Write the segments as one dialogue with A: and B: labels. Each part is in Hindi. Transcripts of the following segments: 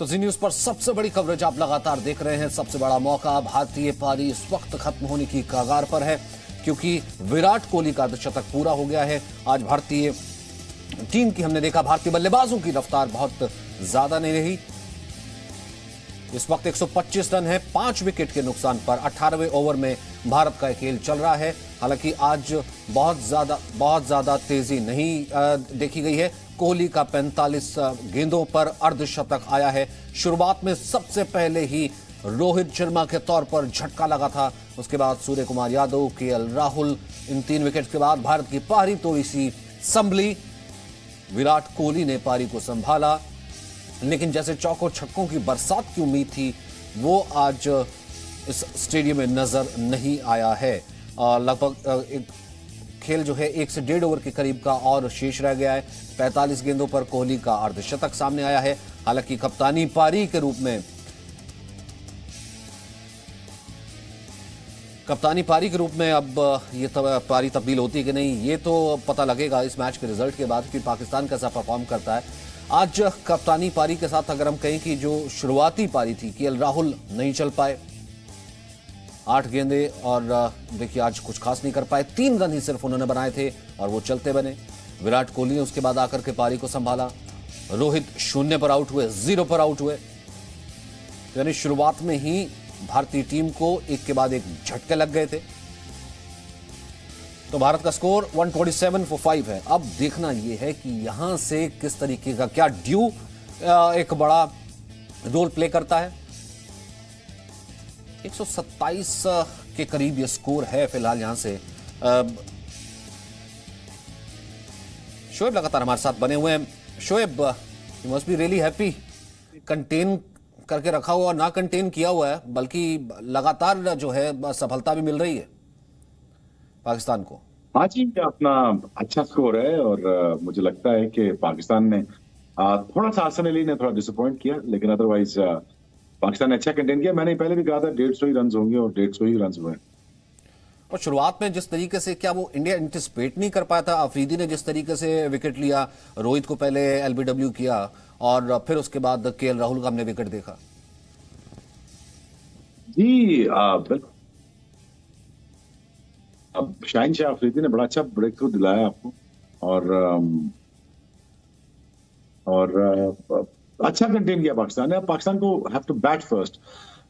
A: तो जी न्यूज पर सबसे बड़ी कवरेज आप लगातार देख रहे हैं। सबसे बड़ा मौका भारतीय पारी इस वक्त खत्म होने की कगार पर है, क्योंकि विराट कोहली का अर्धशतक पूरा हो गया है। आज भारतीय टीम की हमने देखा, भारतीय बल्लेबाजों की रफ्तार बहुत ज्यादा नहीं रही। इस वक्त 125 रन है 5 विकेट के नुकसान पर। 18वें ओवर में भारत का खेल चल रहा है। हालांकि आज बहुत ज्यादा तेजी नहीं देखी गई है। कोहली का 45 गेंदों पर अर्धशतक आया है। शुरुआत में सबसे पहले ही रोहित शर्मा के तौर पर झटका लगा था। उसके बाद सूर्य कुमार यादव, केएल राहुल, इन 3 विकेट के बाद भारत की पारी थोड़ी सी संभली। विराट कोहली ने पारी को संभाला, लेकिन जैसे चौकों छक्कों की बरसात की उम्मीद थी वो आज इस स्टेडियम में नजर नहीं आया है। लगभग एक खेल जो है 1 से 1.5 ओवर के करीब का और शेष रह गया है। 45 गेंदों पर कोहली का अर्धशतक सामने आया है। हालांकि कप्तानी पारी के रूप में अब ये पारी तब्दील होती है कि नहीं, ये तो पता लगेगा इस मैच के रिजल्ट के बाद कि पाकिस्तान कैसा परफॉर्म करता है। आज कप्तानी पारी के साथ अगर हम कहें कि जो शुरुआती पारी थी, केएल राहुल नहीं चल पाए, 8 गेंदे और देखिए आज कुछ खास नहीं कर पाए। 3 रन ही सिर्फ उन्होंने बनाए थे और वो चलते बने। विराट कोहली ने उसके बाद आकर के पारी को संभाला। रोहित 0 पर आउट हुए, 0 पर आउट हुए। यानी शुरुआत में ही भारतीय टीम को एक के बाद एक झटके लग गए थे। तो भारत का स्कोर 127 for 5 है। अब देखना यह है कि यहां से किस तरीके का, क्या ड्यू एक बड़ा रोल प्ले करता है। 127 के करीब ये स्कोर है फिलहाल। यहां से शोएब लगातार हमारे साथ बने हुए हैं। Shoaib, you must be really happy. Contain करके रखा हुआ, ना कंटेन किया हुआ है, बल्कि लगातार जो है सफलता भी मिल रही है पाकिस्तान को।
B: हाँ जी, अपना अच्छा स्कोर है और मुझे लगता है कि पाकिस्तान ने थोड़ा सा आसन अली ने थोड़ा डिसअपॉइंट किया, लेकिन अदरवाइज पाकिस्तान ने अच्छा कंटेन किया। मैंने पहले भी कहा था 150 ही रन होंगे और 150 ही रन हुए।
A: और शुरुआत में जिस तरीके से, क्या वो इंडिया एंटिसिपेट नहीं कर पाया था? अफरीदी ने जिस तरीके से विकेट लिया, रोहित को पहले एलबीडब्ल्यू किया और फिर उसके बाद केएल राहुल का हमने विकेट देखा।
B: जी बिल्कुल। अब शाहीन शाह अफरीदी ने बड़ा अच्छा ब्रेक थ्रू दिलाया आपको और अच्छा कंटेन किया पाकिस्तान ने। पाकिस्तान को have to bat first,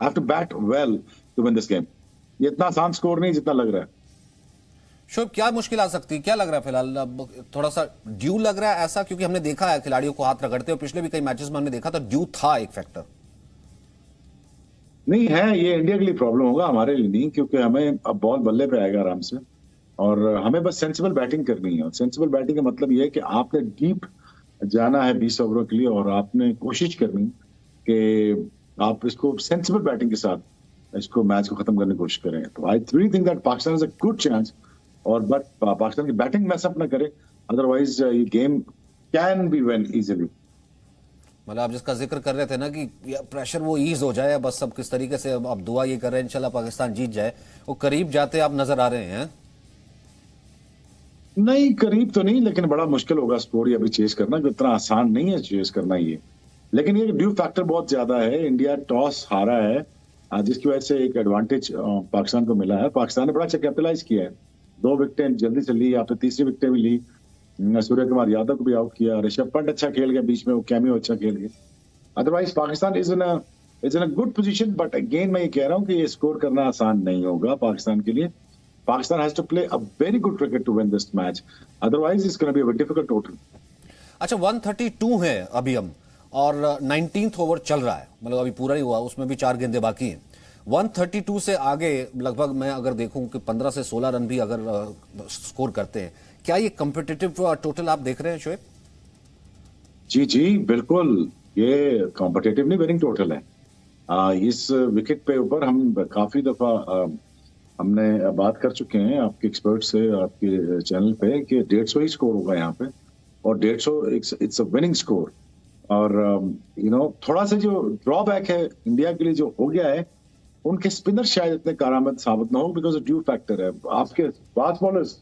B: have to bat well to win this game. ये इतना आसान स्कोर नहीं जितना लग रहा है।
A: शोएब, क्या मुश्किल आ सकती है, क्या लग रहा है फिलहाल? अब थोड़ा सा ड्यू लग रहा है ऐसा, क्योंकि हमने देखा है खिलाड़ियों को हाथ रगड़ते और पिछले भी कई मैचेस में हमने देखा था ड्यू था एक फैक्टर।
B: नहीं है, ये इंडिया के लिए प्रॉब्लम होगा, हमारे लिए नहीं, क्योंकि हमें अब बॉल बल्ले पे आएगा आराम से और हमें बस सेंसिबल बैटिंग करनी है। और सेंसिबल बैटिंग का मतलब ये है कि आपने डीप जाना है 20 ओवरों के लिए और आपने कोशिश करनी कि आप इसको सेंसिबल बैटिंग के साथ इसको मैच को खत्म करने की कोशिश करें। तो I really think that Pakistan is a good chance, और बट पाकिस्तान की बैटिंग मैस अप ना करे, अदरवाइज ये game can be win easily.
A: मतलब आप जिसका जिक्र कर रहे थे ना कि प्रेशर वो ईज हो जाए, बस सब किस तरीके से अब दुआ ये कर रहे हैं इंशाल्लाह पाकिस्तान जीत जाए, वो करीब जाते आप नजर आ रहे हैं।
B: नहीं, करीब तो नहीं, लेकिन बड़ा मुश्किल होगा स्कोर ये अभी चेस करना, कि इतना आसान नहीं है चेस करना ये। लेकिन ये ड्यू फैक्टर बहुत ज्यादा है। इंडिया टॉस हारा है, जिसकी वजह से एक एडवांटेज पाकिस्तान को मिला है। पाकिस्तान ने बड़ा अच्छा कैपिटलाइज किया है, 2 विकेटें जल्दी से ली, आपने तीसरी विकेटें भी ली, सूर्य कुमार यादव को भी आउट किया, ऋषभ पंत अच्छा खेल गया बीच में, वो कैमियो अच्छा खेल गया। Otherwise Pakistan is in a good position, but again मैं ये कह रहा हूँ कि ये स्कोर करना आसान नहीं होगा पाकिस्तान के लिए। Pakistan has to play a very good cricket to win this match, otherwise it's gonna be a difficult total.
A: अच्छा, 132 है अभी हम, और 19th ओवर चल रहा है, मतलब अभी पूरा ही हुआ, उसमें भी 4 गेंदें बाकी हैं। 132 से आगे लगभग मैं अगर देखूं कि 15 से 16 रन भी अगर स्कोर करते हैं, क्या ये कॉम्पिटिटिव टोटल आप देख रहे हैं शोएब?
B: जी जी बिल्कुल, ये कॉम्पिटिटिव नहीं, विनिंग टोटल है। इस विकेट पे ऊपर हम काफी दफा हमने बात कर चुके हैं आपके एक्सपर्ट से, आपके चैनल पे, कि 150 ही स्कोर होगा यहाँ पे, और 150 इट्स अ विनिंग स्कोर। और थोड़ा सा जो ड्रॉबैक है इंडिया के लिए जो हो गया है, उनके स्पिनर शायद इतने कारआमद साबित ना हो, बिकॉज ड्यू फैक्टर है। आपके फास्ट बॉलर्स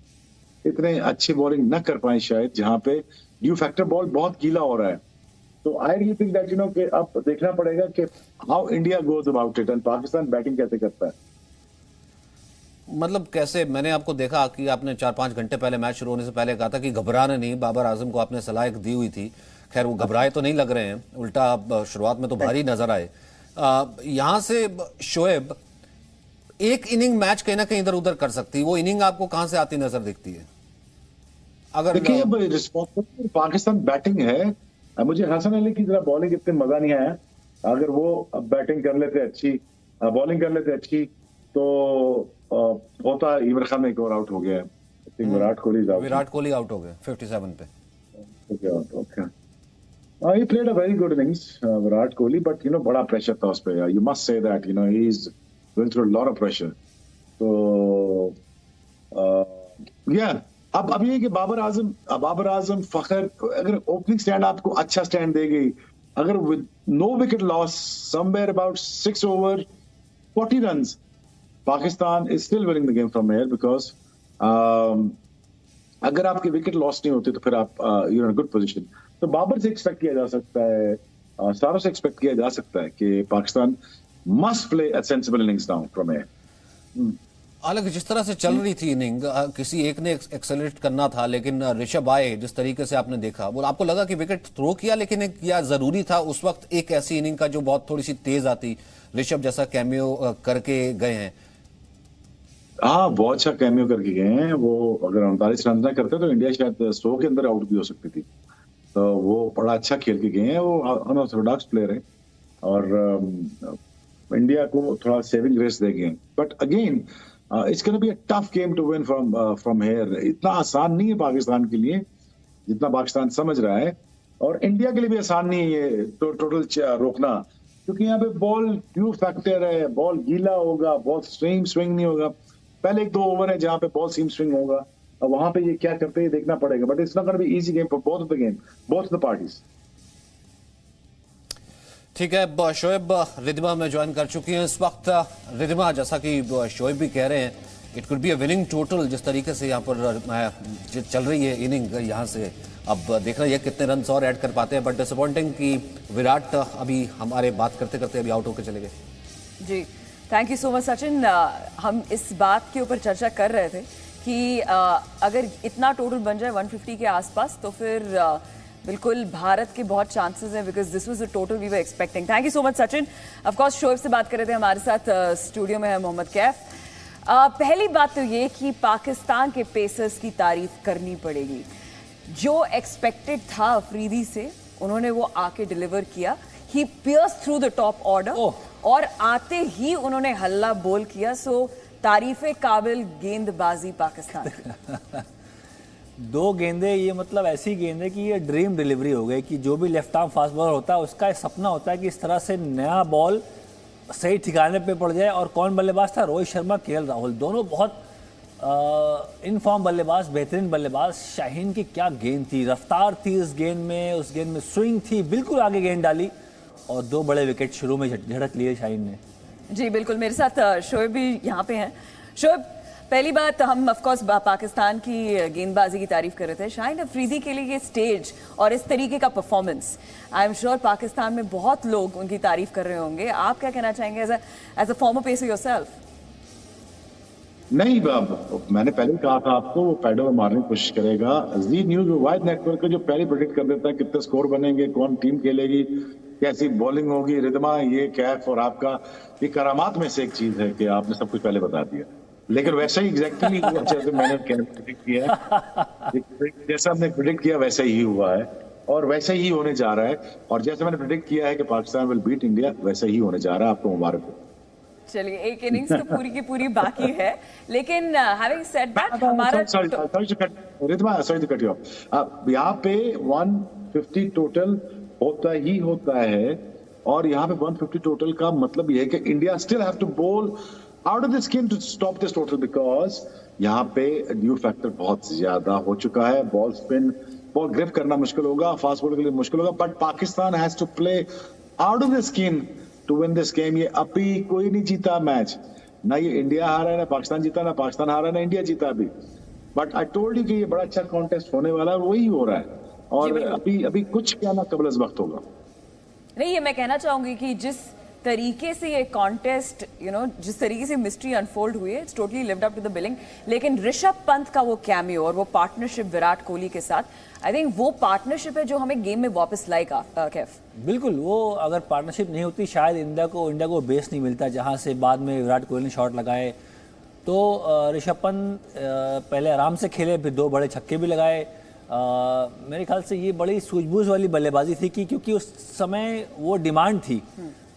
B: इतने अच्छी बॉलिंग न कर पाए शायद, जहां पे ड्यू फैक्टर बॉल बहुत गीला हो रहा है। तो आई रियली थिंक दैट कि अब देखना पड़ेगा कि how India goes about it and Pakistan batting कैसे करता है।
A: मतलब कैसे, मैंने आपको देखा कि आपने 4-5 घंटे पहले मैच शुरू होने से पहले कहा था कि घबराना नहीं, बाबर आजम को आपने सलाह एक दी हुई थी। खैर वो घबराए तो नहीं लग रहे हैं, उल्टा शुरुआत में तो भारी नजर आए। यहां से शोएब एक इनिंग मैच कहीं ना कहीं इधर उधर कर सकती है, वो इनिंग आपको कहां से आती नजर दिखती है? अगर
B: देखिए रिस्पॉन्सिबल पाकिस्तान बैटिंग है, मुझे हसन अली की तरह बॉलिंग इतने मजा नहीं आया। अगर वो बैटिंग कर लेते अच्छी, बॉलिंग कर लेते अच्छी, तो होता इमरान खान एक और आउट हो गया है। विराट
A: कोहली आउट हो गए 57 पे।
B: Okay, he played a very good innings, Virat Kohli, but बड़ा प्रेशर था उस पे। You must say that he is going through a lot of pressure. तो अब ये कि बाबर आजम फखर, अगर ओपनिंग स्टैंड आपको अच्छा स्टैंड दे गई, अगर with no wicket loss somewhere about 6 over 40 runs, Pakistan is still winning the game from here, because अगर आपके विकेट लॉस नहीं होते तो फिर आप यू इन गुड पोजीशन। तो बाबर से एक्सपेक्ट किया जा सकता है, सारों से एक्सपेक्ट किया जा सकता है कि Pakistan must play a sensible innings now from here.
A: हालांकि जिस तरह से चल रही थी इनिंग, किसी एक ने एक्सेलरेट करना था, लेकिन ऋषभ आए, जिस तरीके से आपने देखा, वो आपको लगा कि विकेट थ्रो किया, लेकिन क्या जरूरी था उस वक्त एक ऐसी इनिंग का जो बहुत थोड़ी सी तेज आती? ऋषभ जैसा कैमियो करके गए हैं।
B: हाँ, बहुत अच्छा कैमियो करके गए हैं वो। अगर 39 रन ना करते तो इंडिया शायद 100 के अंदर आउट भी हो सकती थी। तो वो बड़ा अच्छा खेल के गए हैं, वो अनऑर्थोडॉक्स प्लेयर है और इंडिया को थोड़ा सेविंग रेस दे गए। But again it's gonna be a tough game to win from here. इतना आसान नहीं है पाकिस्तान के लिए जितना पाकिस्तान समझ रहा है, और इंडिया के लिए भी आसान नहीं है तो टोटल रोकना, क्योंकि यहाँ पे बॉल ड्यू फैक्टर है। बॉल गीला होगा, बॉल स्विंग नहीं होगा। पहले 1-2 ओवर है जहां पे बॉल सीम स्विंग होगा, और वहां पे ये क्या करते हैं देखना पड़ेगा। But it's not gonna be easy game for both of the game, both the parties.
A: ठीक है, शोएब रिद्धिमा में ज्वाइन कर चुकी हैं इस वक्त। रिद्धिमा, जैसा कि शोएब भी कह रहे हैं, it could be a winning total जिस तरीके से यहाँ पर चल रही है इनिंग यहाँ से। अब देखना यह कितने रन और ऐड कर पाते हैं, बट डिसअपॉइंटिंग कि विराट अभी हमारे बात करते करते अभी आउट होकर चले गए।
C: जी, thank you so much Sachin. हम इस बात के ऊपर चर्चा कर रहे थे कि अगर इतना टोटल बन जाए 150 के आसपास, तो फिर बिल्कुल भारत के बहुत चांसेस हैं, because this was the total we were expecting. Thank you so much Sachin. Of course Shoaib से बात कर रहे थे, हमारे साथ स्टूडियो में है मोहम्मद कैफ। पहली बात तो ये कि पाकिस्तान के पेसर्स की तारीफ करनी पड़ेगी। जो एक्सपेक्टेड था अफरीदी से, उन्होंने वो आके डिलीवर किया। He pierce through the top order और आते ही उन्होंने हल्ला बोल किया। सो तारीफे काबिल गेंदबाजी पाकिस्तान।
D: 2 गेंदे, ये मतलब ऐसी गेंद है कि ये ड्रीम डिलीवरी हो गई कि जो भी लेफ्ट आर्म फास्ट बॉलर होता है उसका सपना होता है कि इस तरह से नया बॉल सही ठिकाने पे पड़ जाए। और कौन बल्लेबाज था? रोहित शर्मा, केएल राहुल, दोनों बहुत इन फॉर्म बल्लेबाज, बेहतरीन बल्लेबाज। शाहीन की क्या गेंद थी, रफ्तार थी इस गेंद में, उस गेंद में स्विंग थी, बिल्कुल आगे गेंद डाली और 2 बड़े विकेट शुरू में झड़क लिए शाहीन ने।
C: जी बिल्कुल, मेरे साथ शोएब भी यहाँ पे हैं। शोएब, पहली बात, हम ऑफ कोर्स पाकिस्तान की गेंदबाजी की तारीफ कर रहे थे। शाहीन अफरीदी के लिए ये स्टेज और इस तरीके का performance, I am sure Pakistan में बहुत लोग उनकी तारीफ कर रहे होंगे। आप क्या कहना चाहेंगे as a former pacer yourself?
B: नहीं, मैंने पहले कहा था आपको, वो पैडल में मारने की कोशिश करेगा। जी न्यूज वाइड नेटवर्क का जो पहले प्रेडिक्ट कर देता है कितने स्कोर बनेंगे, कौन टीम खेलेगी, कैसी बॉलिंग होगी। रिद्धिमा, ये कैफ और आपका ये करामात में से एक चीज है कि आपने सब कुछ पहले बता दिया, लेकिन वैसा ही एग्जैक्टली जैसे मैंने प्रेडिक्ट किया है, जैसा हमने प्रेडिक्ट किया वैसा ही हुआ है और वैसा ही होने जा रहा है। और जैसे मैंने प्रेडिक्ट किया है कि पाकिस्तान विल बीट इंडिया, वैसा ही होने जा रहा है। आपको मुबारक हो।
C: चलिए, एक इनिंग्स तो पूरी की पूरी बाकी है, लेकिन हैविंग सेड दैट हमारा
B: Riddhima, sorry to cut you off, यहाँ पे 150 टोटल होता ही होता है, और यहाँ पे 150 टोटल का मतलब ये है कि India still have to bowl out of the skin to stop this total, because यहाँ पे ड्यू फैक्टर बहुत ज्यादा हो चुका है। बॉल स्पिन, बॉल ग्रिप करना मुश्किल होगा, फास्ट बॉलर के लिए मुश्किल होगा, but Pakistan has to play out of the skin to win this game. ये अभी कोई नहीं जीता मैच, ना ये इंडिया हारा है, ना पाकिस्तान जीता, ना पाकिस्तान हारा, ना इंडिया जीता अभी। बट आई टोल्ड यू कि ये बड़ा अच्छा कॉन्टेस्ट होने वाला है, वही हो रहा है, और अभी कुछ क्या ना कबल वक्त होगा।
C: नहीं, ये मैं कहना चाहूंगी कि जिस तरीके से ये कॉन्टेस्ट जिस तरीके से मिस्ट्री अनफोल्ड हुई है, it's totally lived up to the billing. लेकिन ऋषभ पंत का वो कैमियो और वो पार्टनरशिप विराट कोहली के साथ, आई थिंक वो पार्टनरशिप है जो हमें गेम में वापस लाएगा। कैफ
D: बिल्कुल, वो अगर पार्टनरशिप नहीं होती शायद इंडिया को बेस नहीं मिलता, जहां से बाद में विराट कोहली ने शॉट लगाए। तो ऋषभ पंत पहले आराम से खेले, फिर 2 बड़े छक्के भी लगाए। मेरे ख्याल से ये बड़ी सूझबूझ वाली बल्लेबाजी थी क्योंकि उस समय वो डिमांड थी,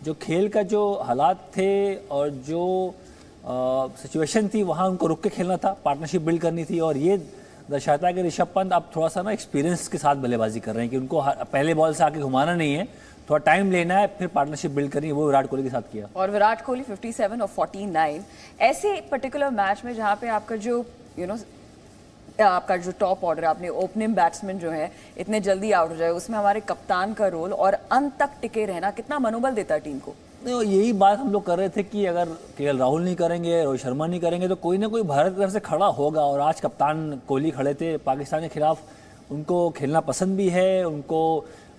D: जो खेल का जो हालात थे और जो सिचुएशन थी वहाँ उनको रुक के खेलना था, पार्टनरशिप बिल्ड करनी थी। और ये दर्शाता है कि ऋषभ पंत अब थोड़ा सा एक्सपीरियंस के साथ बल्लेबाजी कर रहे हैं कि उनको पहले बॉल से आके घुमाना नहीं है, थोड़ा टाइम लेना है, फिर पार्टनरशिप बिल्ड करनी है। वो विराट कोहली के साथ किया।
C: और विराट कोहली 57 और 49 ऐसे पर्टिकुलर मैच में जहाँ पे आपका जो आपका जो टॉप ऑर्डर, आपने ओपनिंग बैट्समैन जो है इतने जल्दी आउट हो जाए, उसमें हमारे कप्तान का रोल और अंत तक टिके रहना कितना मनोबल देता है टीम को।
D: यही बात हम लोग कर रहे थे कि अगर केएल राहुल नहीं करेंगे, रोहित शर्मा नहीं करेंगे, तो कोई ना कोई भारत की तरफ से खड़ा होगा। और आज कप्तान कोहली खड़े थे पाकिस्तान के खिलाफ, उनको खेलना पसंद भी है, उनको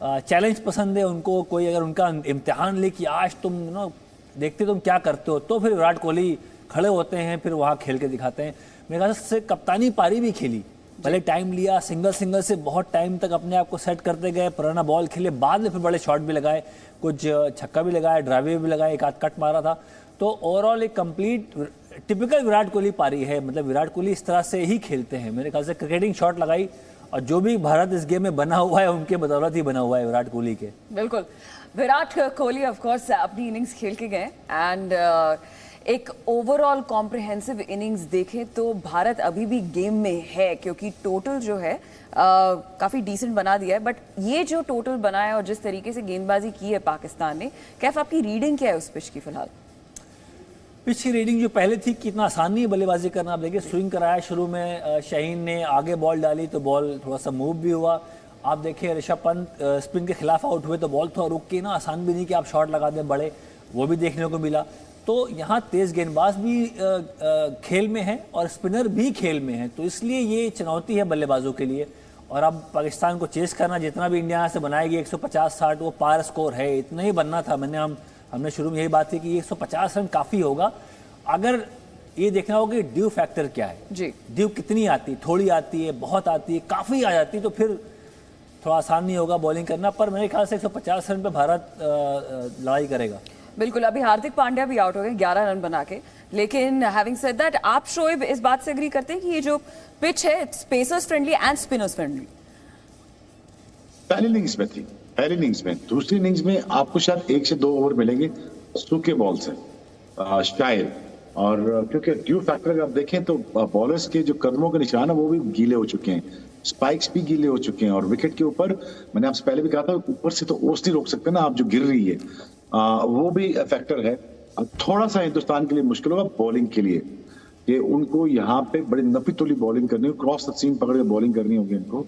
D: चैलेंज पसंद है, उनको कोई अगर उनका इम्तिहान ले कि आज तुम देखते तुम क्या करते हो, तो फिर विराट कोहली खड़े होते हैं, फिर वहाँ खेल के दिखाते हैं। मेरे ख्याल से कप्तानी पारी भी खेली, पहले टाइम लिया, सिंगल से बहुत टाइम तक अपने आप को सेट करते गए, पुराना बॉल खेले, बाद में फिर बड़े शॉट भी लगाए, कुछ छक्का भी लगाया, ड्राइवे भी लगाए, एक आध कट मारा था। तो ओवरऑल एक कंप्लीट टिपिकल विराट कोहली पारी है। मतलब विराट कोहली इस तरह से ही खेलते हैं। मेरे ख्याल से क्रिकेटिंग शॉट लगाई और जो भी भारत इस गेम में बना हुआ है उनके बदौलत ही बना हुआ है विराट कोहली के।
C: बिल्कुल, विराट कोहली ऑफ कोर्स अपनी इनिंग्स खेल के गए एंड एक ओवरऑल कॉम्प्रिहेंसिव इनिंग्स देखें तो भारत अभी भी गेम में है, क्योंकि टोटल जो है काफ़ी डिसेंट बना दिया है। बट ये जो टोटल बना है और जिस तरीके से गेंदबाजी की है पाकिस्तान ने, कैफ आपकी रीडिंग क्या है उस पिच की फिलहाल?
D: पिच की रीडिंग जो पहले थी कि इतना आसान नहीं है बल्लेबाजी करना। आप देखिए स्विंग कराया शुरू में, शाहीन ने आगे बॉल डाली तो बॉल थोड़ा सा मूव भी हुआ। आप देखिए ऋषभ पंत स्पिन के खिलाफ आउट हुए तो बॉल थोड़ा रुक के ना, आसान भी नहीं कि आप शॉट लगा दें बड़े, वो भी देखने को मिला। तो यहाँ तेज गेंदबाज भी खेल में है और स्पिनर भी खेल में है, तो इसलिए ये चुनौती है बल्लेबाजों के लिए। और अब पाकिस्तान को चेस करना, जितना भी इंडिया से बनाएगी 150-60 वो पार स्कोर है, इतना ही बनना था। हमने शुरू में यही बात की कि 150 रन काफ़ी होगा। अगर ये देखना होगा कि ड्यू फैक्टर क्या है जी, ड्यू कितनी आती है, थोड़ी आती है, बहुत आती है, काफ़ी आ जाती है, तो फिर थोड़ा आसान नहीं होगा बॉलिंग करना। पर मेरे ख्याल से 150 रन पे भारत लड़ाई करेगा।
C: बिल्कुल, अभी हार्दिक पांड्या भी आउट हो गए 11 रन बना के। लेकिन हैविंग सेड दैट, आप शोएब इस बात से एग्री करते हैं कि ये जो पिच है spacers friendly and spinners friendly?
B: पहली इनिंग्स में थी, पहली इनिंग्स में। दूसरी इनिंग्स में आपको शायद 1 से 2 ओवर मिलेंगे सूखे बॉल से शायद। और क्योंकि ड्यू फैक्टर अगर आप देखें तो बॉलर्स के जो कदमों के निशान है वो भी गीले हो चुके हैं, स्पाइक्स भी गीले हो चुके हैं। और विकेट के ऊपर, मैंने आपसे पहले भी कहा था, ऊपर से तो ओस नहीं रोक सकते ना आप, जो गिर रही है वो भी फैक्टर है। थोड़ा सा हिंदुस्तान के लिए मुश्किल होगा बॉलिंग के लिए, कि उनको यहाँ पे बड़ी नपी तुली बॉलिंग करनी होगी, क्रॉस द सीम पकड़ के बॉलिंग करनी होगी इनको।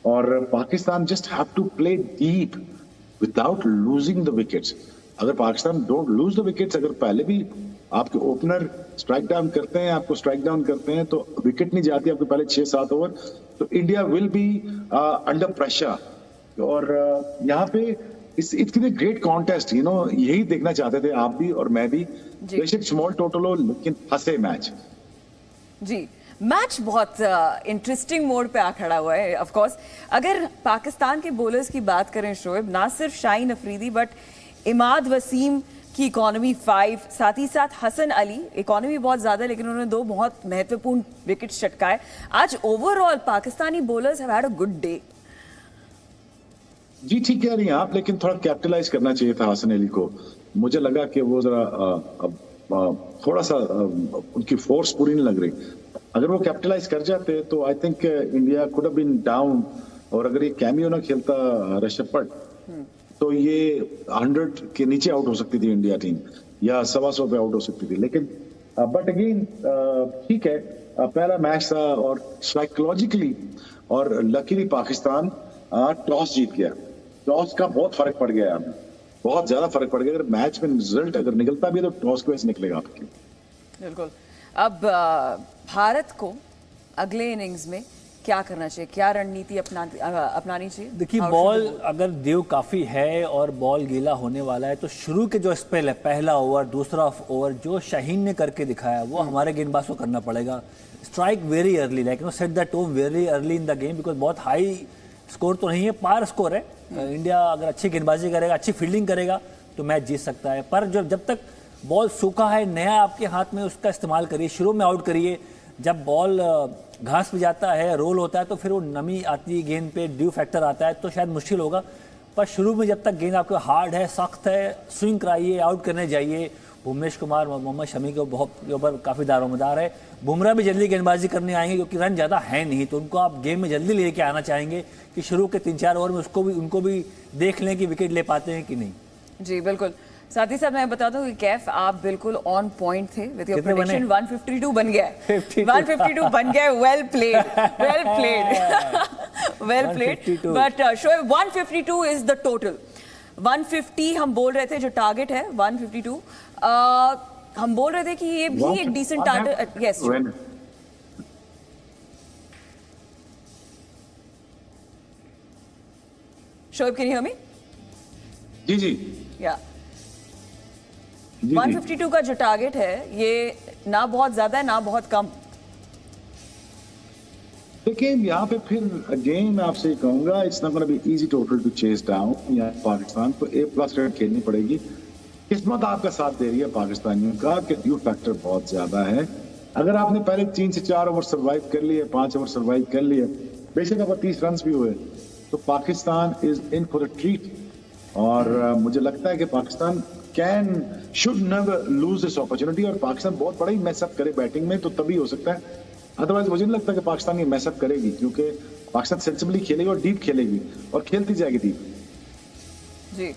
B: और Pakistan just have to play deep without losing the wickets. अगर Pakistan don't lose the wickets, अगर पहले भी आपके ओपनर स्ट्राइक डाउन करते हैं, आपको स्ट्राइक डाउन करते हैं, तो विकेट नहीं जाती आपके पहले 6-7 ओवर, तो India will be under pressure. और यहाँ पे इट्स अ ग्रेट कॉन्टेस्ट, यही देखना चाहते थे आप भी और मैं भी। बेशक स्मॉल टोटल हो लेकिन फंसे मैच।
C: जी, मैच बहुत इंटरेस्टिंग मोड पे आ खड़ा हुआ है। ऑफ कोर्स अगर पाकिस्तान के बॉलर्स की बात करें शोएब, ना सिर्फ शाहीन अफरीदी बट इमाद वसीम की इकोनॉमी 5, साथ ही साथ हसन अली, इकोनॉमी बहुत ज्यादा लेकिन उन्होंने 2 बहुत महत्वपूर्ण विकेट चटकाए। आज overall Pakistani bowlers have had a good day.
B: जी ठीक कह रही हैं आप, लेकिन थोड़ा कैपिटलाइज करना चाहिए था हसन अली को। मुझे लगा कि वो जरा थोड़ा सा उनकी फोर्स पूरी नहीं लग रही। अगर वो कैपिटलाइज कर जाते तो I think India could have been down. और अगर ये कैमियो ना खेलता ऋषभ पंत, तो ये 100 के नीचे आउट हो सकती थी इंडिया टीम, या 125 पे आउट हो सकती थी। लेकिन बट अगेन ठीक है, पहला मैच था और साइकोलॉजिकली और लकीली पाकिस्तान टॉस जीत गया। टॉस का बहुत फर्क पड़ गया है, बहुत ज्यादा फर्क पड़ गया। अगर मैच में रिजल्ट अगर निकलता भी है तो टॉस की वजह से निकलेगा आपके।
C: बिल्कुल। अब भारत को अगले इनिंग्स में क्या करना चाहिए, क्या रणनीति अपनानी चाहिए?
D: देखिए, बॉल अगर देव काफ़ी है और बॉल गीला होने वाला है तो शुरू के जो स्पेल है, पहला ओवर दूसरा ओवर, जो शाहीन ने करके दिखाया वो हमारे गेंदबाज को करना पड़ेगा। Strike very early, like set the tone very early in the game, because बहुत हाई स्कोर तो नहीं है, पार स्कोर है। इंडिया अगर अच्छी गेंदबाजी करेगा, अच्छी फील्डिंग करेगा तो मैच जीत सकता है। पर जब तक बॉल सूखा है, नया आपके हाथ में, उसका इस्तेमाल करिए, शुरू में आउट करिए। जब बॉल घास पे जाता है, रोल होता है, तो फिर वो नमी आती है गेंद पे, ड्यू फैक्टर आता है, तो शायद मुश्किल होगा। पर शुरू में जब तक गेंद आपके हार्ड है, सख्त है, स्विंग कराइए, आउट करने जाइए। भुवनेश कुमार, मोहम्मद शमी के ऊपर काफ़ी दारोमदार है। बुमराह भी जल्दी गेंदबाजी करने आएंगे क्योंकि रन ज़्यादा है नहीं, तो उनको आप गेम में जल्दी लेके आना चाहेंगे कि शुरू के 3-4 ओवर में उनको भी देख लें कि विकेट ले पाते हैं कि नहीं।
C: जी बिल्कुल। साथ ही साथ मैं बता दूं कि कैफ आप बिल्कुल ऑन पॉइंट थे विद योर प्रेडिक्शन। 152 बन गया है, 152 बन गया है। Well played, well played, well played. But Shoaib, 152 is the total. 150 हम बोल रहे थे जो टारगेट है, 152 हम बोल रहे थे कि ये भी एक decent target. Yes Shoaib, can you hear me?
B: जी जी
C: या 152 का जो टारगेट है ये ना बहुत ज्यादा है ना बहुत कम।
B: देखिए, यहाँ पे फिर अगेन मैं आपसे कहूंगा, it's not gonna be easy total two chess down. यहाँ पाकिस्तान को A+ रेट खेलनी पड़ेगी। किस्मत आपका साथ दे रही है पाकिस्तानियों का कि ड्यू फैक्टर बहुत ज्यादा है। अगर आपने पहले 3 से 4 ओवर सर्वाइव कर लिए, 5 ओवर सर्वाइव कर लिए, बेशक अगर 30 रन भी हुए, तो Pakistan is in for a treat. और मुझे लगता है कि Pakistan should never lose this opportunity. और पाकिस्तान बहुत बड़ा ही मैसअप करे बैटिंग में तो तभी हो सकता है, अदरवाइज मुझे नहीं लगता कि पाकिस्तान ये मैसअप करेगी, क्योंकि पाकिस्तान सेंसिबली खेलेगी और डीप खेलेगी और खेलती जाएगी डीप।
C: जी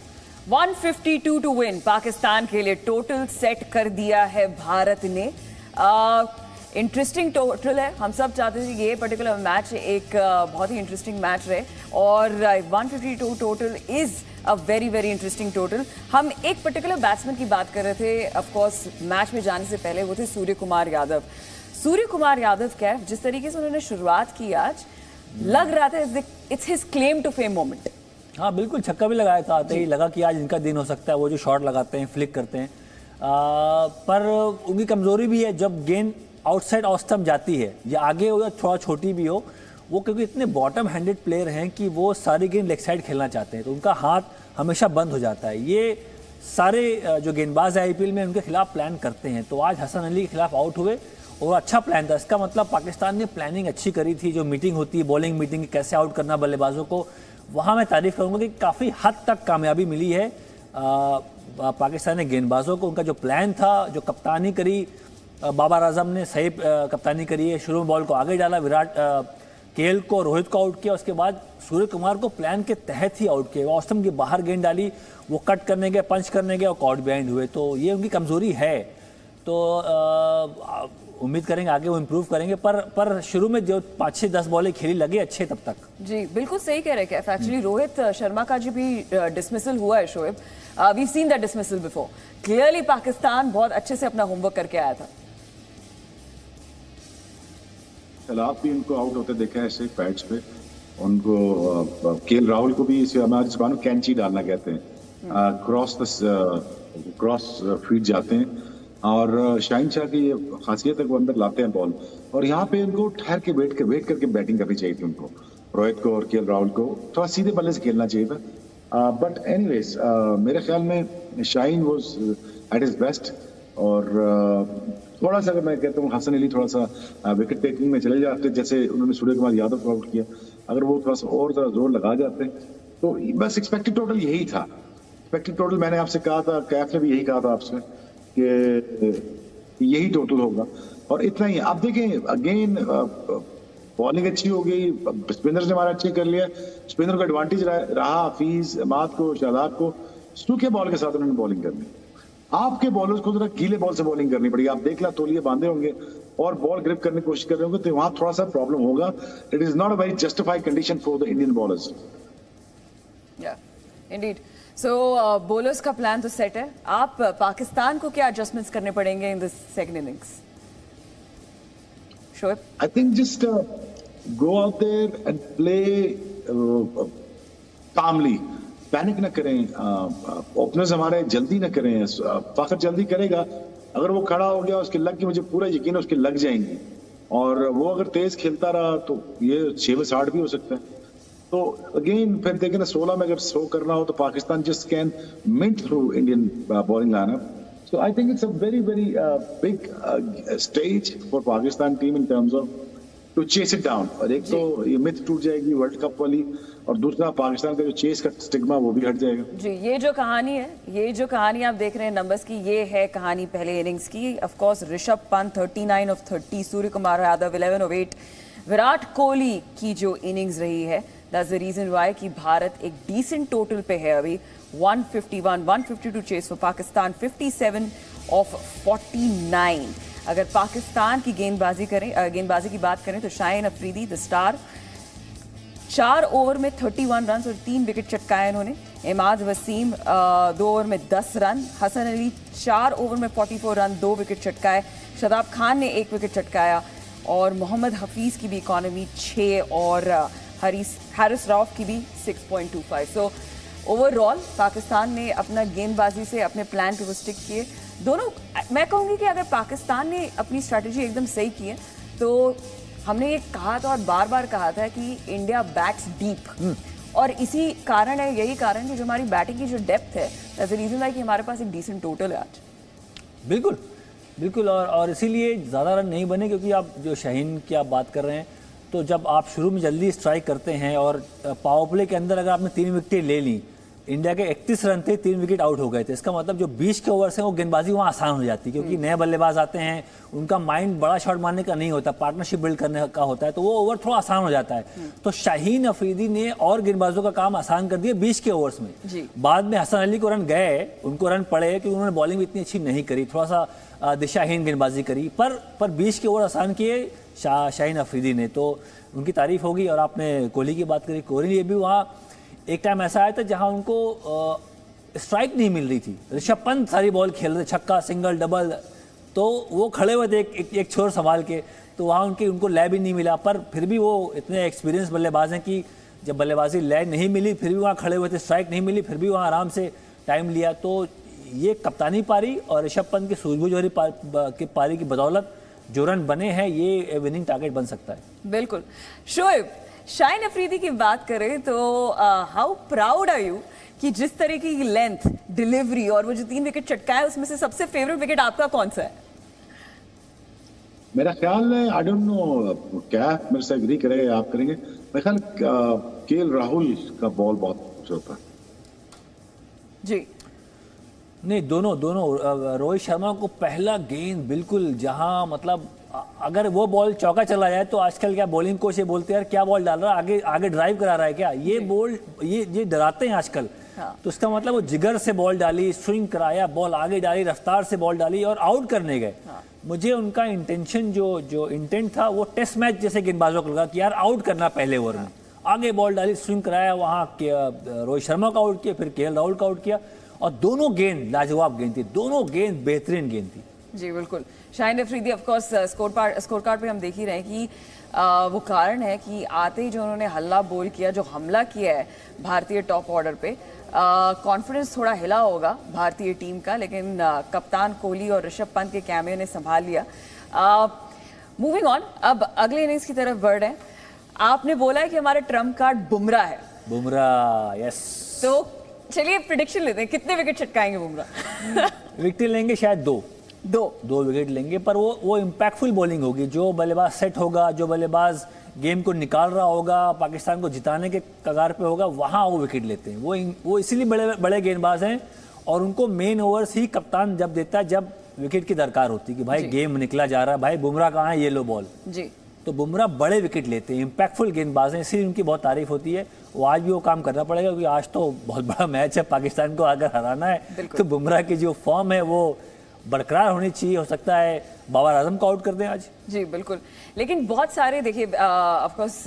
C: 152 टू विन पाकिस्तान के लिए टोटल सेट कर दिया है भारत ने। इंटरेस्टिंग टोटल है, हम सब चाहते थे कि ये पर्टिकुलर मैच एक बहुत ही इंटरेस्टिंग मैच रहे और 152 total is a very very interesting total. हम एक पर्टिकुलर बैट्समैन की बात कर रहे थे ऑफ कोर्स मैच में जाने से पहले, वो थे सूर्य कुमार यादव। सूर्य कुमार यादव कैफ जिस तरीके से उन्होंने शुरुआत की आज, लग रहा था it's his claim to fame moment.
D: हाँ बिल्कुल, छक्का भी लगाया था, आते ही लगा कि आज इनका दिन हो सकता है। वो जो शॉट लगाते हैं, फ्लिक करते हैं, पर उनकी कमजोरी भी है, जब गेंद आउटसाइड ऑफ स्टंप जाती है या आगे हो या थोड़ा छोटी भी हो, वो क्योंकि इतने बॉटम हैंडेड प्लेयर हैं कि वो सारी गेंद लेग साइड खेलना चाहते हैं, तो उनका हाथ हमेशा बंद हो जाता है। ये सारे जो गेंदबाज IPL में उनके खिलाफ प्लान करते हैं। तो आज हसन अली के खिलाफ आउट हुए और अच्छा प्लान था। इसका मतलब पाकिस्तान ने प्लानिंग अच्छी करी थी। जो मीटिंग होती है, बॉलिंग मीटिंग, कैसे आउट करना बल्लेबाजों को, वहाँ मैं तारीफ करूँगा कि काफ़ी हद तक कामयाबी मिली है पाकिस्तानी गेंदबाजों को। उनका जो प्लान था, जो कप्तानी करी बाबर आजम ने, सही कप्तानी करी है। शुरू में बॉल को आगे डाला, विराट KL को, रोहित को आउट किया, उसके बाद सूर्य कुमार को प्लान के तहत ही आउट किया। ऑस्टम की बाहर गेंद डाली, वो कट करने गए, पंच करने गए और कॉट बिहाइंड हुए। तो ये उनकी कमजोरी है। तो उम्मीद करेंगे आगे वो इम्प्रूव करेंगे, पर शुरू में जो 5-6-10 बॉलें खेली लगे अच्छे तब तक।
C: जी बिल्कुल सही कह रहे हैं। एक्चुअली रोहित शर्मा का जो भी डिसमिसल हुआ है Shoaib, we seen that dismissal before. Clearly Pakistan बहुत अच्छे से अपना होमवर्क करके आया था।
B: खिलाफ भी उनको आउट होते देखा है ऐसे पैड्स पे। उनको KL राहुल को भी इसे हमारे जबान कैंची डालना कहते हैं, क्रॉस फीड जाते हैं। और शाहीन शाह की ये खासियत है, वो अंदर लाते हैं बॉल। और यहाँ पे उनको ठहर के वेट करके बैटिंग करनी चाहिए थी उनको, रोहित को और KL राहुल को थोड़ा सीधे बल्ले से खेलना चाहिए था। बट एनीवेज मेरे ख्याल में Shaheen was at his best. और थोड़ा सा अगर मैं कहता हूँ हसन अली थोड़ा सा विकेट टेकिंग में चले जाते, जैसे उन्होंने सूर्य कुमार यादव को आउट किया, अगर वो थोड़ा सा और ज़रा जोर लगा जाते तो बस एक्सपेक्टेड टोटल यही था। एक्सपेक्टेड टोटल मैंने आपसे कहा था, कैफ ने भी यही कहा था आपसे कि यही टोटल होगा और इतना ही। आप देखें अगेन बॉलिंग अच्छी हो गई, स्पिनर्स ने हमारा अच्छे कर लिया। स्पिनर का एडवांटेज रहा, हफीज, अहमद को, शादाब को सूखे बॉल के साथ उन्होंने बॉलिंग करनी। आपके बॉलर्स को जरा गीले बॉल से बॉलिंग करनी पड़ेगी। आप देख ला, तौलिए बांधे होंगे और बॉल ग्रिप करने की कोशिश कर रहे होंगे, तो वहां थोड़ा सा प्रॉब्लम होगा। It is not a very justified condition for the Indian bowlers.
C: Yeah indeed. So bowlers का प्लान तो सेट है। आप पाकिस्तान को क्या एडजस्टमेंट्स करने पड़ेंगे in this second innings? Shoaib,
B: I think just go out there and play calmly, panic ना करें, ओपनर्स हमारे जल्दी ना करें। फाखर जल्दी करेगा, अगर वो खड़ा हो गया उसके लग की, मुझे पूरा यकीन है उसके लग जाएंगी, और वो अगर तेज खेलता रहा तो ये 6-8 भी हो सकता है। तो अगेन फिर देखें ना, 16 में अगर 100 करना हो तो Pakistan just can mint through Indian bowling lineup. So I think it's a very big stage for Pakistan team in terms of to chase it down। और एक तो ये मिथ टूट जाएगी वर्ल्ड कप वाली, और दूसरा पाकिस्तान का जो चेस का स्टिग्मा वो भी हट जाएगा।
C: जी, ये जो कहानी है, ये जो कहानी आप देख रहे हैं नंबर्स की, ये है कहानी पहले इनिंग्स की। Of course Rishabh Pant 39 of 30, Surya Kumar Yadav 11 of 8, Virat Kohli की जो इनिंग्स रही है, दैट्स द रीजन व्हाई कि भारत एक डिसेंट टोटल पे है अभी। 152 चेस फॉर पाकिस्तान, 57 ऑफ 49। अगर पाकिस्तान की गेंदबाजी की बात करें तो Shaheen Afridi the star, 4 over में 31 रन और 3 विकेट चटकाए इन्होंने। इमाद वसीम 2 ओवर में 10 रन, हसन अली 4 ओवर में 44 रन 2 विकेट चटकाए, शादाब खान ने 1 विकेट चटकाया, और मोहम्मद हफीज की भी इकॉनमी 6 और हारिस रऊफ की भी 6.25। सो ओवरऑल पाकिस्तान ने अपना गेंदबाजी से अपने प्लान पे वो स्टिक किए दोनों। मैं कहूँगी कि अगर पाकिस्तान ने अपनी स्ट्रैटेजी एकदम सही की है तो हमने ये कहा था और बार बार कहा था कि इंडिया बैट्स डीप, और इसी कारण है, यही कारण है जो हमारी बैटिंग की जो डेप्थ है, दैट्स द रीजन कि हमारे पास एक डिसेंट टोटल है आज।
D: बिल्कुल और इसीलिए ज़्यादा रन नहीं बने, क्योंकि आप जो शाहीन की आप बात कर रहे हैं, तो जब आप शुरू में जल्दी स्ट्राइक करते हैं और पावर प्ले के अंदर अगर आपने 3 विकेटें ले ली, इंडिया के 31 रन थे, 3 विकेट आउट हो गए थे, इसका मतलब जो 20 के ओवर से वो गेंदबाजी वहाँ आसान हो जाती है, क्योंकि नए बल्लेबाज आते हैं, उनका माइंड बड़ा शॉट मारने का नहीं होता, पार्टनरशिप बिल्ड करने का होता है, तो वो ओवर थोड़ा आसान हो जाता है। तो शाहीन अफरीदी ने और गेंदबाजों का काम आसान कर दिया 20 के ओवर्स में। बाद में हसन अली को रन गए, उनको रन पड़े, क्योंकि उन्होंने बॉलिंग भी इतनी अच्छी नहीं करी, थोड़ा सा दिशाहीन गेंदबाजी करी, पर 20 के ओवर आसान किए शाहीन अफरीदी ने, तो उनकी तारीफ होगी। और आपने कोहली की बात करी, कोहली भी वहाँ एक टाइम ऐसा आया था जहाँ उनको स्ट्राइक नहीं मिल रही थी, ऋषभ पंत सारी बॉल खेल रहे, छक्का सिंगल डबल, तो वो खड़े हुए थे एक छोर संभाल के, तो वहाँ उनको लय भी नहीं मिला, पर फिर भी वो इतने एक्सपीरियंस बल्लेबाज हैं कि जब बल्लेबाजी लय नहीं मिली फिर भी वहाँ खड़े हुए थे, स्ट्राइक नहीं मिली फिर भी वहाँ आराम से टाइम लिया। तो ये कप्तानी पारी और ऋषभ पंत की सूझबूझ वाली पारी की बदौलत जो रन बने हैं, ये विनिंग टारगेट बन सकता है।
C: बिल्कुल। शोएब, शाहीन अफरीदी की बात करें तो हाउ प्राउड आर यू कि जिस तरीके की लेंथ, डिलीवरी और वो जो 3 विकेट चटकाए, उसमें से सबसे फेवरेट विकेट आपका कौन सा है?
B: मेरा ख्याल है, आई डोंट नो क्या मेरे से एग्री करेगा, आप करेंगे, मेरा ख्याल केएल राहुल का बॉल बहुत खूबसूरत था।
C: जी
D: नहीं, दोनों रोहित शर्मा को पहला गेंद बिल्कुल, जहां मतलब अगर वो बॉल चौका चला जाए तो आजकल क्या बॉलिंग कोच ये बोलते हैं यार क्या बॉल डाल रहा है, आगे ड्राइव करा रहा है क्या, ये बॉल ये डराते हैं आजकल। हाँ। तो इसका मतलब वो जिगर से बॉल डाली, स्विंग कराया, बॉल आगे डाली, रफ्तार से बॉल डाली और आउट करने गए। हाँ। मुझे उनका इंटेंशन जो इंटेंट था वो टेस्ट मैच जैसे गेंदबाजों को लगा कि यार आउट करना पहले ओवर में। आगे बॉल डाली, स्विंग कराया, वहाँ रोहित शर्मा का आउट किया, फिर केएल राहुल का आउट किया, और दोनों गेंद लाजवाब गेंद थी, दोनों गेंद बेहतरीन गेंद थी।
C: जी बिल्कुल। Shaheen Afridi of course score card पे हम देख ही रहे हैं कि वो कारण है कि आते ही जो उन्होंने हल्ला बोल किया, जो हमला किया है भारतीय टॉप ऑर्डर पे, कॉन्फिडेंस थोड़ा हिला होगा भारतीय टीम का, लेकिन कप्तान कोहली और ऋषभ पंत के कैमियो ने संभाल लिया। मूविंग ऑन, अब अगले इनिंग्स की तरफ बढ़ रहे हैं। आपने बोला है कि हमारा ट्रम्प कार्ड बुमराह है।
D: बुमराह, यस।
C: तो चलिए प्रेडिक्शन लेते हैं, कितने विकेट चटकाएंगे बुमराह?
D: विकेट लेंगे शायद दो विकेट लेंगे, पर वो इम्पैक्टफुल बॉलिंग होगी। जो बल्लेबाज सेट होगा, जो बल्लेबाज गेम को निकाल रहा होगा, पाकिस्तान को जिताने के कगार पे होगा, वहाँ वो विकेट लेते हैं। वो इसीलिए बड़े गेंदबाज हैं, और उनको मेन ओवर्स ही कप्तान जब देता है जब विकेट की दरकार होती है कि भाई गेम निकला जा रहा है, भाई बुमराह कहाँ है, ये लो बॉल जी। तो बुमराह बड़े विकेट लेते हैं, इम्पैक्टफुल गेंदबाज हैं, इसीलिए उनकी बहुत तारीफ होती है। वो आज भी वो काम करना पड़ेगा, क्योंकि आज तो बहुत बड़ा मैच है, पाकिस्तान को अगर हराना है तो बुमराह की जो फॉर्म है वो बरकरार होनी चाहिए। हो सकता है बाबर आजम को आउट कर दें आज।
C: जी बिल्कुल, लेकिन बहुत सारे देखिए ऑफ कोर्स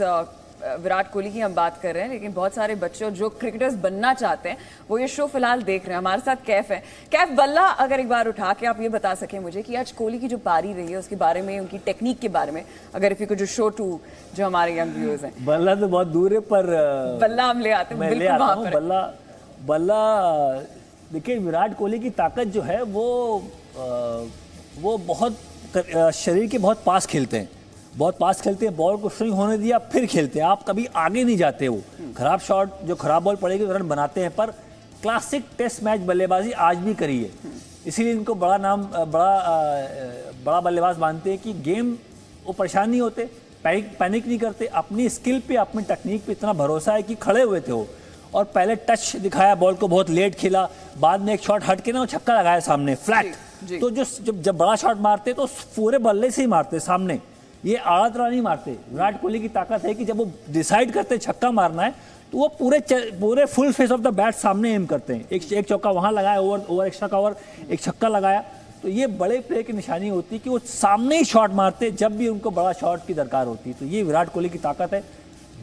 C: विराट कोहली की हम बात कर रहे हैं, लेकिन बहुत सारे बच्चे जो क्रिकेटर्स बनना चाहते हैं वो ये शो फिलहाल देख रहे हैं। हमारे साथ कैफ है। कैफ, बल्ला अगर एक बार उठा के आप ये बता सकें मुझे कि आज कोहली की जो पारी रही है उसके बारे में, उनकी टेक्निक के बारे में, अगर if you could show to जो हमारे यंग व्यूअर्स हैं।
D: बल्ला तो बहुत दूर है, पर
C: बल्ला हम ले आते हैं,
D: मैं ले
C: बिल्कुल
D: आता
C: वहां
D: हूँ।
C: पर
D: बल्ला देखिए, विराट कोहली की ताकत जो है वो बहुत शरीर के बहुत पास खेलते हैं, बहुत पास खेलते हैं। बॉल को स्विंग होने दिया फिर खेलते हैं, आप कभी आगे नहीं जाते। वो खराब शॉट, जो खराब बॉल पड़ेगी तो रन बनाते हैं, पर क्लासिक टेस्ट मैच बल्लेबाजी आज भी करी है। इसीलिए इनको बड़ा बल्लेबाज मानते हैं कि गेम वो परेशान नहीं होते, पैनिक नहीं करते। अपनी स्किल पे, अपनी टेक्निक पे इतना भरोसा है कि खड़े हुए थे वो, और पहले टच दिखाया, बॉल को बहुत लेट खेला, बाद में एक शॉट हट के ना वो छक्का लगाया सामने फ्लैट। तो जब बड़ा शॉट मारते तो पूरे बल्ले से ही मारते सामने, ये आड़ा तरह नहीं मारते। विराट कोहली की ताकत है कि जब वो डिसाइड करते छक्का मारना है तो वो पूरे full face of the bat सामने एम करते हैं। एक चौका वहां लगाया, ओवर एक्स्ट्रा का ओवर, एक छक्का लगाया। तो ये बड़े प्लेयर की निशानी होती है कि वो सामने ही शॉट मारते जब भी उनको बड़ा शॉट की दरकार होती है। तो ये विराट कोहली की ताकत है।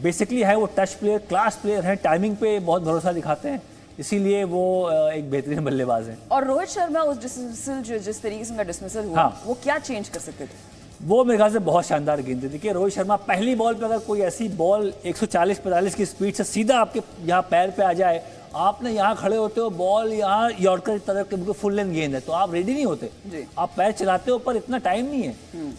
D: बेसिकली है वो टच प्लेयर, क्लास प्लेयर है, टाइमिंग पे बहुत भरोसा दिखाते हैं, इसीलिए वो एक बेहतरीन बल्लेबाज है।
C: और रोहित शर्मा उस डिसमिसल जिस तरीके से उनका डिसमिसल हुआ,
D: हाँ।
C: वो क्या चेंज कर सकते थे?
D: वो मेरे ख्याल से बहुत शानदार गेंद थी। देखिए, रोहित शर्मा पहली बॉल पे अगर कोई ऐसी बॉल 140-45 की स्पीड से सीधा आपके यहाँ पैर पे आ जाए, आपने यहाँ खड़े होते हो, बॉल यहाँ यॉर्कर की तरफ के फुल लेंथ गेंद है, तो आप रेडी नहीं होते, आप पैर चलाते हो, पर इतना टाइम नहीं है।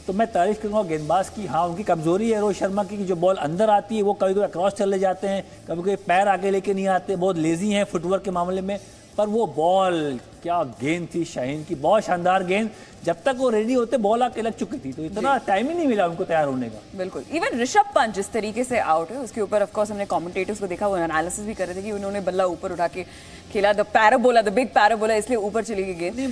D: तो मैं तारीफ करूँगा गेंदबाज की। हाँ, उनकी कमजोरी है रोहित शर्मा की, जो बॉल अंदर आती है वो कभी कभी क्रॉस चले जाते हैं, कभी कभी पैर आगे लेके नहीं आते, बहुत लेजी हैं फुटवर्क के मामले में। पर वो बॉल, क्या गेंद थी शाहीन की, बहुत शानदार गेंद। जब तक वो रेडी होते बॉल आके लग चुकी थी, तो इतना टाइम ही नहीं मिला उनको तैयार होने का।
C: बिल्कुल। इवन ऋषभ पंत जिस तरीके से आउट है, उसके ऊपर ऑफ कोर्स हमने कमेंटेटर्स को देखा, वो एनालिसिस भी कर रहे थे कि उन्होंने बल्ला ऊपर उठा के खेला, द बिग पैराबोला, इसलिए ऊपर चली गई गेंद।
D: नहीं,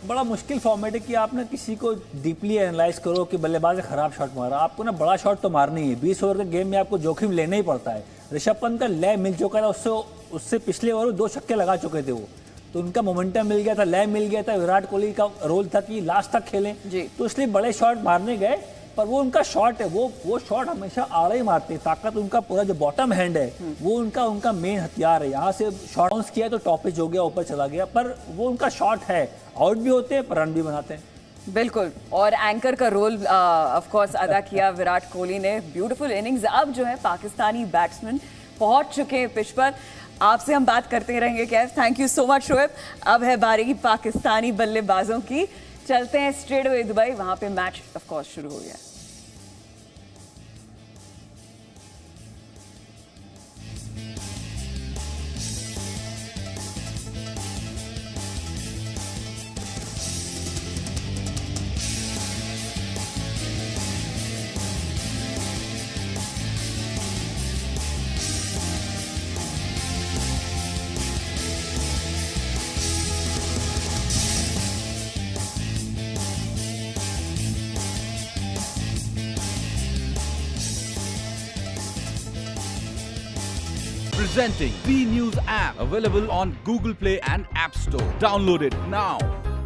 D: बड़ा मुश्किल फॉर्मेट है कि आपने किसी को डीपली एनालाइज करो कि बल्लेबाज ने खराब शॉट मारा। आपको ना बड़ा शॉट तो मारना ही है, 20 ओवर के गेम में आपको जोखिम लेना ही पड़ता है। ऋषभ पंत का लय मिल चुका था, उससे पिछले ओवर 2 छक्के लगा चुके थे वो, तो उनका मोमेंटम मिल गया था, लय मिल गया था। विराट कोहली का रोल था कि लास्ट तक खेलें, तो इसलिए बड़े शॉट मारने गए, पर वो उनका शॉट है, वो शॉट हमेशा आड़े ही मारते हैं। ताकत उनका पूरा जो बॉटम हैंड है वो उनका मेन हथियार है। यहाँ से शॉट बाउंस किया तो टॉपिच हो गया, ऊपर चला गया, पर वो उनका शॉट है। आउट भी होते हैं पर रन भी बनाते हैं।
C: बिल्कुल। और एंकर का रोल ऑफ कोर्स अदा किया विराट कोहली ने। Beautiful innings. अब जो है पाकिस्तानी बैट्समैन पहुंच चुके हैं पिच पर। आपसे हम बात करते रहेंगे Kaif. Thank you so much Shoaib. अब है बारी पाकिस्तानी बल्लेबाजों की। चलते हैं स्ट्रेट अवे दुबई, वहां पे मैच ऑफ कोर्स शुरू हो गया।
E: Presenting B News app, available on Google Play and App Store. Download it now.